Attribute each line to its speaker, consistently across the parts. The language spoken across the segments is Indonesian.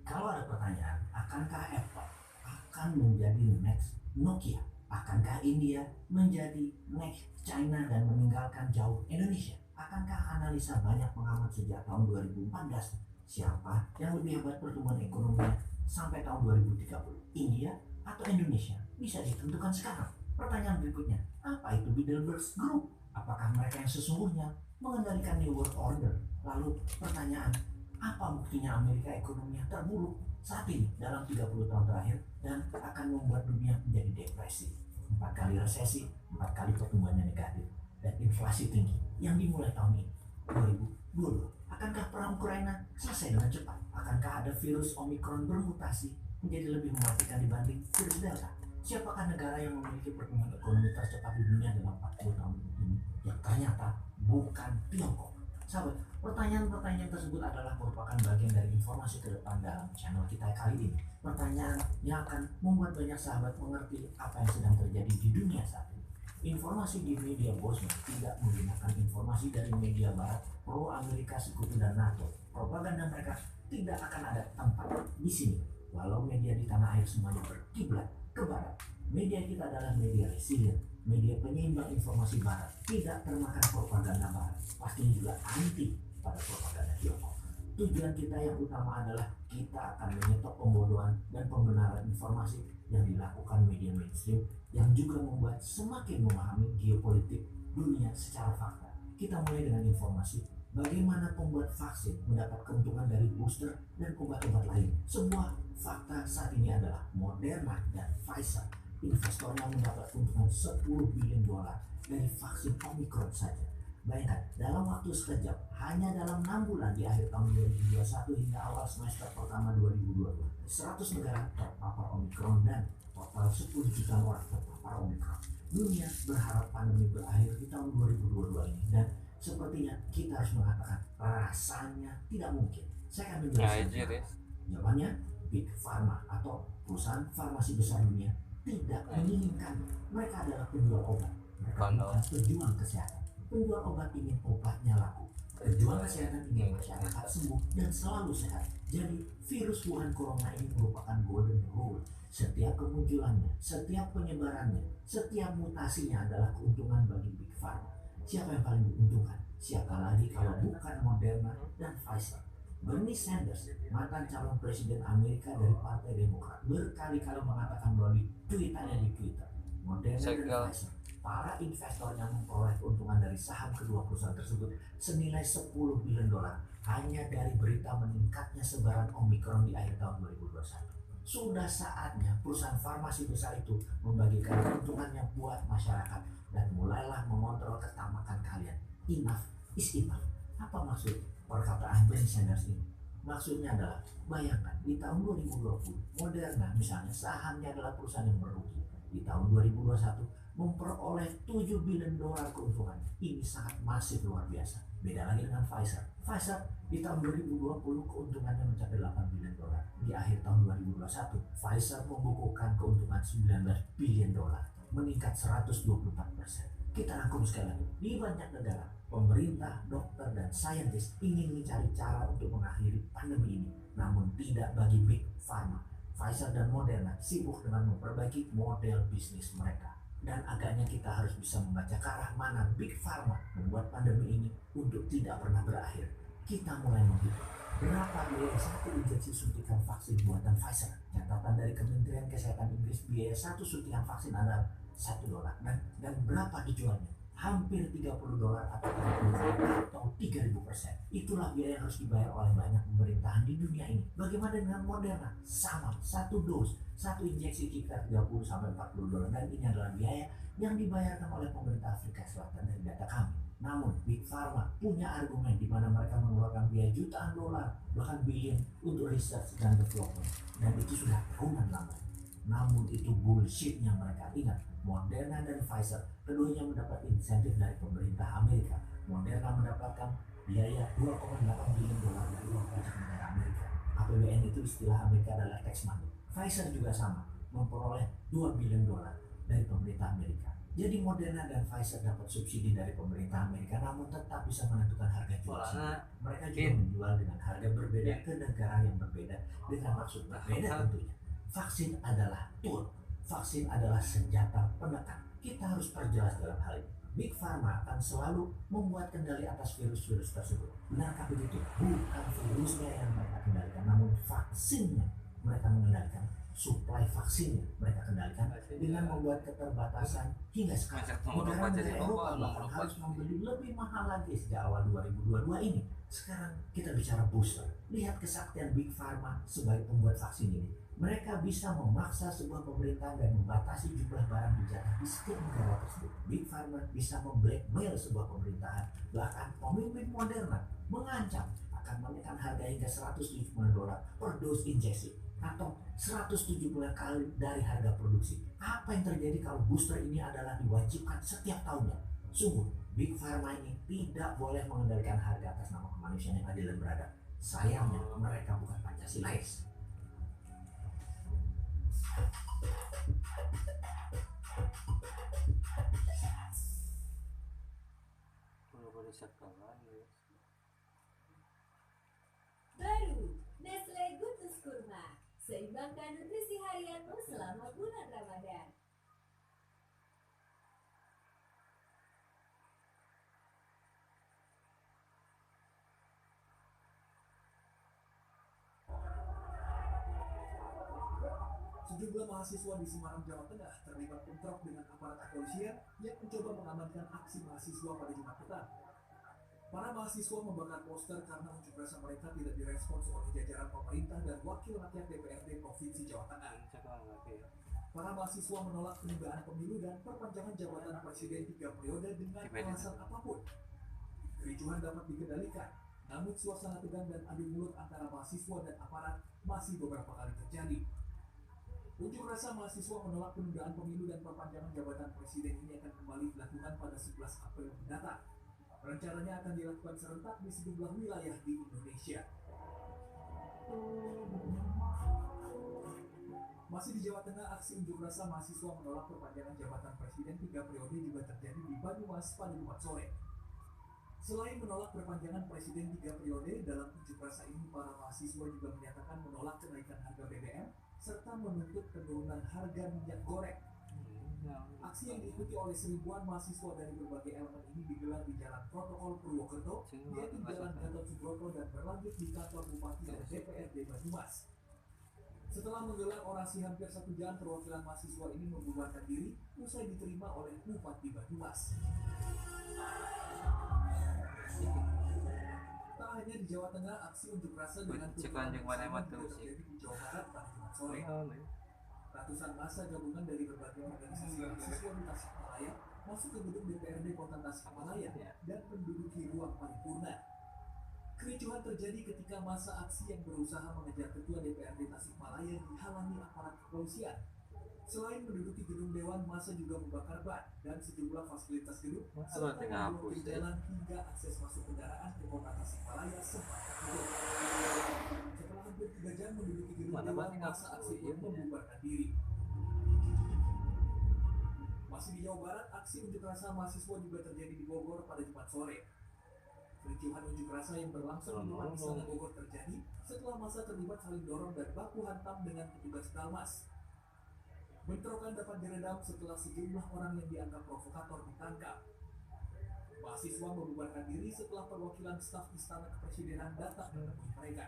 Speaker 1: Kalau ada pertanyaan, akankah Apple akan menjadi next Nokia? Akankah India menjadi next China dan meninggalkan jauh Indonesia? Akankah analisa banyak pengamat sejak tahun 2014? Siapa yang lebih hebat pertumbuhan ekonominya sampai tahun 2030? India atau Indonesia? Bisa ditentukan sekarang. Pertanyaan berikutnya, apa itu Bilderberg Group? Apakah mereka yang sesungguhnya mengendalikan New World Order? Lalu pertanyaan, apa buktinya Amerika ekonominya terburuk saat ini dalam 30 tahun terakhir dan akan membuat dunia menjadi depresi? 4 kali resesi, 4 kali pertumbuhannya negatif, dan inflasi tinggi yang dimulai tahun ini, 2022. Akankah perang Ukraina selesai dengan cepat? Akankah ada virus Omicron bermutasi menjadi lebih mematikan dibanding virus Delta? Siapakah negara yang memiliki pertumbuhan ekonomi tercepat di dunia dalam 40 tahun ini? Yang ternyata bukan Tiongkok. Sahabat, pertanyaan-pertanyaan tersebut adalah merupakan bagian dari informasi ke depan dalam channel kita kali ini. Pertanyaan yang akan membuat banyak sahabat mengerti apa yang sedang terjadi di dunia saat ini. Informasi di media Bosman tidak menggunakan informasi dari media barat pro Amerika Sekutu dan NATO. Propaganda mereka tidak akan ada tempat di sini. Walau media di tanah air semuanya berkiblat ke barat, media kita adalah media resilient, media penyeimbang informasi barat, tidak termakan propaganda barat, pastinya juga anti pada propaganda Tiongkok. Tujuan kita yang utama adalah kita akan menyetop pembodohan dan pembenaran informasi yang dilakukan media mainstream yang juga membuat semakin memahami geopolitik dunia secara fakta. Kita mulai dengan informasi bagaimana pembuat vaksin mendapat keuntungan dari booster dan obat-obat lain. Sebuah fakta saat ini adalah Moderna dan Pfizer. Investornya mendapat keuntungan 10 billion dolar dari vaksin Omicron saja. Bayangkan, dalam waktu sekejap, hanya dalam 6 bulan di akhir tahun 2021 hingga awal semester pertama 2022, 100 negara terpapar Omicron dan total 10 juta orang terpapar Omicron. Dunia berharap pandemi berakhir di tahun 2022 ini dan sepertinya kita harus mengatakan rasanya tidak mungkin. Saya akan menjelaskan. Jawabannya, Big Pharma atau perusahaan farmasi besar dunia tidak menginginkan. Mereka adalah penjual obat. Mereka bukan pejuang kesehatan. Penjual obat ingin obatnya laku. Pejuang kesehatan ingin masyarakat sembuh dan selalu sehat. Jadi virus Wuhan Corona ini merupakan golden rule. Setiap kemunculannya, setiap penyebarannya, setiap mutasinya adalah keuntungan bagi Big Pharma. Siapa yang paling diuntungkan? Siapa lagi kalau bukan Moderna dan Pfizer? Bernie Sanders, mantan calon presiden Amerika dari Partai Demokrat, berkali-kali mengatakan melalui tweetannya di Twitter, Moderna dan Pfizer, para investornya memperoleh keuntungan dari saham kedua perusahaan tersebut senilai 10 billion dolar hanya dari berita meningkatnya sebaran Omicron di akhir tahun 2021. Sudah saatnya perusahaan farmasi besar itu membagikan keuntungannya buat masyarakat dan mulailah mengontrol ketamakan kalian. Enough is enough. Apa maksud perkataan Bernie Sanders ini? Maksudnya adalah, bayangkan di tahun 2020 Moderna misalnya sahamnya adalah perusahaan yang merugi. Di tahun 2021 memperoleh 7 billion dolar keuntungan. Ini sangat masif, luar biasa. Beda lagi dengan Pfizer. Pfizer di tahun 2020 keuntungannya mencapai 8 billion dolar. Di akhir tahun 2021 Pfizer membukukan keuntungan 19 billion dolar, meningkat 124%. Kita rangkum sekali lagi. Di banyak negara, pemerintah, dokter, dan saintis ingin mencari cara untuk mengakhiri pandemi ini. Namun tidak bagi Big Pharma. Pfizer dan Moderna sibuk dengan memperbaiki model bisnis mereka. Dan agaknya kita harus bisa membaca ke arah mana Big Pharma membuat pandemi ini untuk tidak pernah berakhir. Kita mulai menghitung berapa biaya satu injeksi suntikan vaksin buatan Pfizer. Catatan dari Kementerian Kesehatan Inggris, biaya satu suntikan vaksin adalah 1 dolar. Dan berapa dijualnya? Hampir 30 dolar atau 3000%. Itulah biaya yang harus dibayar oleh banyak pemerintahan di dunia ini. Bagaimana dengan Moderna? Sama, satu dos, satu injeksi sekitar 30 sampai 40 dolar, dan ini adalah biaya yang dibayarkan oleh pemerintah Afrika Selatan dari data kami. Namun Big Pharma punya argumen di mana mereka mengeluarkan biaya jutaan dolar, bahkan billion untuk research dan development, dan itu sudah tahunan lamanya. Namun itu bullshitnya mereka. Ingat, Moderna dan Pfizer keduanya mendapat insentif dari pemerintah Amerika. Moderna mendapatkan biaya 2,8 billion dolar dari uang pajak negara Amerika. APBN itu istilah Amerika adalah tax money. Pfizer juga sama, memperoleh 2 billion dolar dari pemerintah Amerika. Jadi Moderna dan Pfizer dapat subsidi dari pemerintah Amerika namun tetap bisa menentukan harga jual sendiri. Mereka juga menjual dengan harga berbeda ke negara yang berbeda dengan maksud berbeda tentunya. Vaksin adalah tool. Vaksin adalah senjata penekan. Kita harus perjelas dalam hal ini. Big Pharma akan selalu membuat kendali atas virus-virus tersebut. Benarkah begitu? Bukan virusnya yang mereka kendalikan, namun vaksinnya mereka mengendalikan. Suplai vaksinnya mereka kendalikan dengan membuat keterbatasan hingga sekarang. Negara-negara Eropa bahkan harus membeli lebih mahal lagi sejak awal 2022 ini. Sekarang kita bicara booster. Lihat kesaktian Big Pharma sebagai pembuat vaksin ini. Mereka bisa memaksa sebuah pemerintahan dan membatasi jumlah barang dijatah di setiap negara tersebut. Big Pharma bisa memblackmail sebuah pemerintahan. Bahkan pemimpin Moderna mengancam akan menekan harga hingga $170 per dos injeksi atau 170 kali dari harga produksi. Apa yang terjadi kalau booster ini adalah diwajibkan setiap tahunnya? Sungguh, Big Pharma ini tidak boleh mengendalikan harga atas nama kemanusiaan yang adil dan beradab. Sayangnya, mereka bukan Pancasilais.
Speaker 2: Baru, Nestle Goodness Kurma. Seimbangkan nutrisi harianmu selama bulan Ramadan.
Speaker 3: Sejumlah mahasiswa di Semarang, Jawa Tengah terlibat bentrok dengan aparat kepolisian yang mencoba mengamankan aksi mahasiswa pada Jumat petang. Para mahasiswa membakar poster karena unjuk rasa mereka tidak direspons oleh jajaran pemerintah dan wakil rakyat DPRD Provinsi Jawa Tengah. Para mahasiswa menolak penundaan pemilu dan perpanjangan jabatan presiden 3 periode dengan alasan apapun. Kericuhan dapat dikendalikan, namun suasana tegang dan adu mulut antara mahasiswa dan aparat masih beberapa kali terjadi. Unjuk rasa mahasiswa menolak penundaan pemilu dan perpanjangan jabatan presiden ini akan kembali dilakukan pada 11 April mendatang. Rencananya akan dilakukan serentak di sejumlah wilayah di Indonesia. Masih di Jawa Tengah, aksi unjuk rasa mahasiswa menolak perpanjangan jabatan presiden 3 periode juga terjadi di Banyumas pada Jumat sore. Selain menolak perpanjangan presiden 3 periode, dalam unjuk rasa ini para mahasiswa juga menyatakan menolak kenaikan harga BBM serta menuntut penurunan harga minyak goreng. Aksi yang diikuti oleh seribuan mahasiswa dari berbagai elemen ini digelar di Jalan Protokol Purwokerto, yaitu Jalan Gatot Subroto, dan berlanjut di kantor Bupati dan DPRD Banyumas. Setelah menggelar orasi hampir 1 jam, perwakilan mahasiswa ini membubarkan diri usai diterima oleh Bupati Banyumas. Tak hanya di Jawa Tengah, aksi unjuk rasa dengan tuntutan bersama juga terjadi di Jawa Barat pada Jumat sore. Ratusan massa gabungan dari berbagai organisasi mahasiswa di Tasikmalaya masuk ke gedung DPRD Kota Tasikmalaya dan menduduki ruang paripurna. Kericuhan terjadi ketika massa aksi yang berusaha mengejar ketua DPRD Tasikmalaya dihalangi aparat kepolisian. Selain menduduki gedung dewan, massa juga membakar ban dan sejumlah fasilitas gedung serta memblokir jalan hingga akses masuk kendaraan ke Kota Tasikmalaya sempat tertutup. Setelah hampir 3 jam menduduki gedung dewan, massa aksi pun membubarkan diri. Masih di Jawa Barat, aksi unjuk rasa mahasiswa juga terjadi di Bogor pada Jumat sore. Kericuhan unjuk rasa yang berlangsung di depan Istana Bogor terjadi setelah massa terlibat saling dorong dan baku hantam dengan petugas Dalmas. Bentrokan dapat diredam setelah sejumlah orang yang dianggap provokator ditangkap. Mahasiswa membubarkan diri setelah perwakilan staf Istana Kepresidenan datang menemui mereka.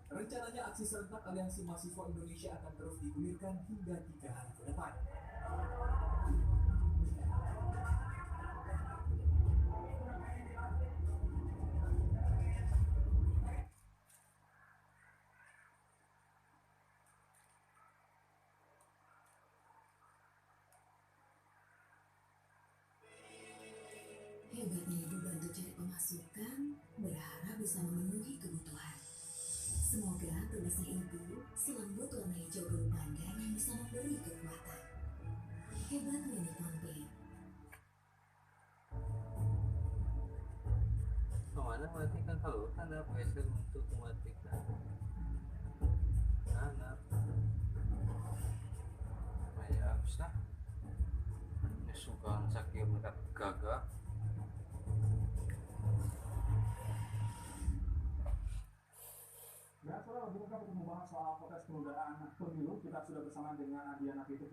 Speaker 3: Rencananya aksi serentak Aliansi Mahasiswa Indonesia akan terus digulirkan hingga 3 hari ke depan.
Speaker 2: Hebatnya ibu bantu cari pemasukan, berharap bisa memenuhi kebutuhan. Semoga tulisnya ibu selembut warna hijau biru pandan yang bisa memberi kekuatan. Hebatnya Nippon Paint.
Speaker 4: Kemana matikan kalau tanda pressure untuk mematikan anak ya bisa sukan saking mereka gagah.
Speaker 3: Dan saudara, untuk membahas soal proses penundaan pemilu, kita sudah bersama dengan Adiana Pitu.